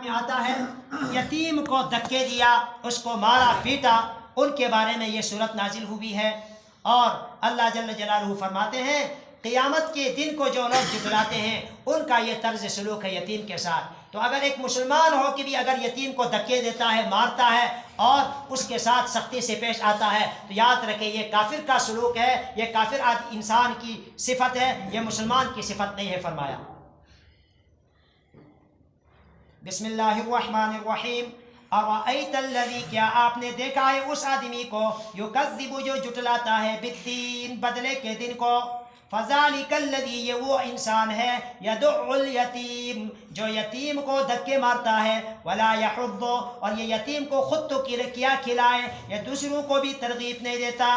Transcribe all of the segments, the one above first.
میں آتا ہے یتیم کو دھکے دیا، اس کو مارا پیٹا، ان کے بارے میں یہ صورت نازل ہوئی ہے۔ اور اللہ جل جلالہ فرماتے ہیں قیامت کے دن کو جو لوگ جھٹلاتے ہیں ان کا یہ طرز سلوک ہے یتیم کے ساتھ۔ تو اگر ایک مسلمان ہو کہ بھی اگر یتیم کو دھکے دیتا ہے، مارتا ہے اور اس کے ساتھ سختی سے پیش آتا ہے تو یاد رکھیں یہ کافر کا سلوک ہے، یہ کافر انسان کی صفت ہے، یہ مسلمان کی صفت نہیں ہے۔ فرمایا بسم اللہ الرحمن الرحیم ارأیت الذی، کیا آپ نے دیکھا ہے اس آدمی کو یکذب جو جھٹلاتا ہے بالدین، بدلے کے دن کو، فذالک الذی، یہ وہ انسان ہے یدع الیتیم جو یتیم کو دھکے مارتا ہے، ولا یحض، اور یہ یتیم کو خود تو کیا کھلائے، یہ دوسروں کو بھی ترغیب نہیں دیتا،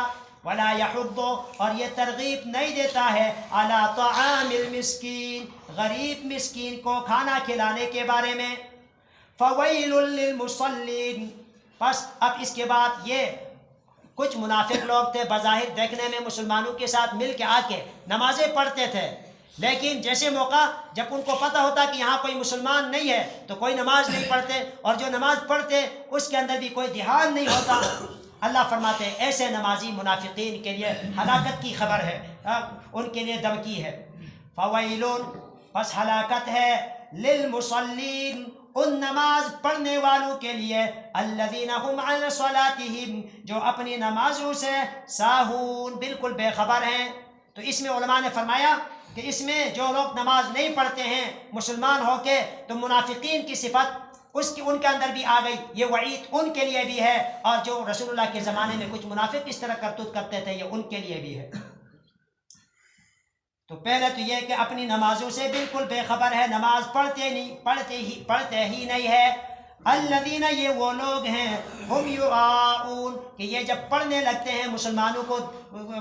ولا یحض، اور یہ ترغیب نہیں دیتا ہے، علی طعام المسکین، غریب مسکین کو کھانا کھلانے کے بارے میں۔ فویل للمصلین، بس اب اس کے بعد یہ کچھ منافق لوگ تھے، بظاہر دیکھنے میں مسلمانوں کے ساتھ مل کے آ کے نمازیں پڑھتے تھے، لیکن جیسے موقع جب ان کو پتہ ہوتا کہ یہاں کوئی مسلمان نہیں ہے تو کوئی نماز نہیں پڑھتے، اور جو نماز پڑھتے اس کے اندر بھی کوئی دھیان نہیں ہوتا۔ اللہ فرماتے ہیں ایسے نمازی منافقین کے لیے ہلاکت کی خبر ہے، ان کے لیے دھمکی ہے۔ فویلون، بس ہلاکت ہے، للمصلین، ان نماز پڑھنے والوں کے لیے، الذین هم عن صلاتهم، جو اپنی نمازوں سے ساہون، بالکل بے خبر ہیں۔ تو اس میں علماء نے فرمایا کہ اس میں جو لوگ نماز نہیں پڑھتے ہیں مسلمان ہو کے تو منافقین کی صفت ان کے اندر بھی آ گئی، یہ وعید ان کے لیے بھی ہے، اور جو رسول اللہ کے زمانے میں کچھ منافق اس طرح کرتوت کرتے تھے یہ ان کے لیے بھی ہے۔ تو پہلے تو یہ کہ اپنی نمازوں سے بالکل بے خبر ہے، نماز پڑھتے ہی نہیں ہے۔ الذین، یہ وہ لوگ ہیں، ہم یراؤن، کہ یہ جب پڑھنے لگتے ہیں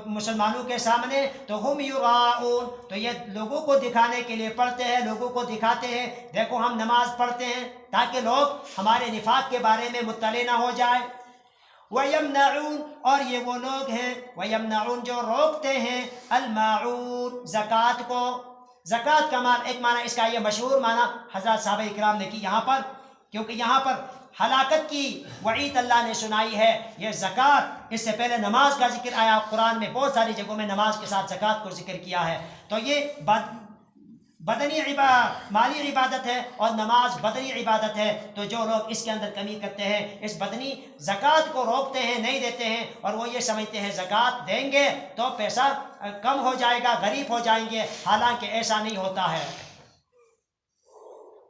مسلمانوں کے سامنے تو ہم یراؤن، تو یہ لوگوں کو دکھانے کے لیے پڑھتے ہیں، لوگوں کو دکھاتے ہیں دیکھو ہم نماز پڑھتے ہیں، تاکہ لوگ ہمارے نفاق کے بارے میں مطلع نہ ہو جائے۔ وَيَمْنَعُونَ، اور یہ وہ لوگ ہیں وَيَمْنَعُونَ جو روکتے ہیں الماعون، زکوٰۃ کو۔ زکوٰۃ کا ایک معنی اس کا یہ مشہور معنی حضرات صحابہ اکرام نے کی یہاں پر، کیونکہ یہاں پر ہلاکت کی وعید اللہ نے سنائی ہے۔ یہ زکوٰۃ، اس سے پہلے نماز کا ذکر آیا قرآن میں، بہت ساری جگہوں میں نماز کے ساتھ زکوٰۃ کو ذکر کیا ہے، تو یہ بدنی مالی عبادت ہے اور نماز بدنی عبادت ہے۔ تو جو لوگ اس کے اندر کمی کرتے ہیں، اس بدنی زکوٰۃ کو روکتے ہیں، نہیں دیتے ہیں، اور وہ یہ سمجھتے ہیں زکوٰۃ دیں گے تو پیسہ کم ہو جائے گا، غریب ہو جائیں گے، حالانکہ ایسا نہیں ہوتا ہے۔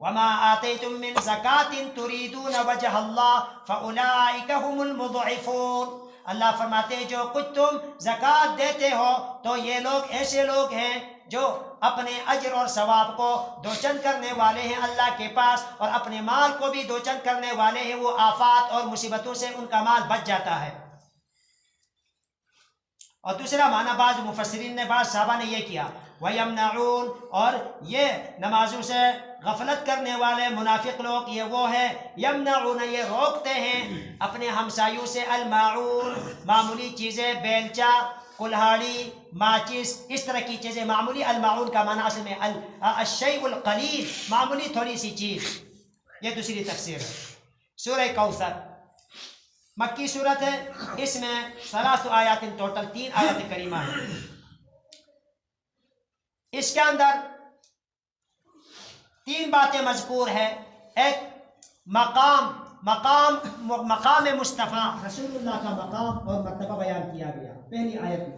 وما آتیتم من زکاة تریدون وجہ اللہ فاولئک هم المضعفون، اللہ فرماتے ہیں جو کچھ تم زکوٰۃ دیتے ہو تو یہ لوگ ایسے لوگ ہیں جو اپنے اجر اور ثواب کو دوچند کرنے والے ہیں اللہ کے پاس، اور اپنے مال کو بھی دوچند کرنے والے ہیں، وہ آفات اور مصیبتوں سے ان کا مال بچ جاتا ہے۔ اور دوسرا معنی بعض مفسرین نے، بعض صحابہ نے یہ کیا، وَيَمْنَعُونَ، اور یہ نمازوں سے غفلت کرنے والے منافق لوگ یہ وہ ہے، یمنعون، یہ روکتے ہیں اپنے ہمسایوں سے، الماعون، معمولی چیزیں، بیلچہ، کلہاڑی، ماچس، اس طرح کی چیزیں معمولی۔ الماعون کا معنی اصل میں الشیء القلیل، معمولی تھوڑی سی چیز، یہ دوسری تفسیر ہے۔ سورہ کوثر مکی صورت ہے، اس میں 3 آیات، ٹوٹل 3 آیات کریمہ ہیں۔ اس کے اندر 3 باتیں مذکور ہیں۔ ایک مقام مصطفیٰ، رسول اللہ کا مقام اور مرتبہ بیان کیا گیا پہلی آیت میں۔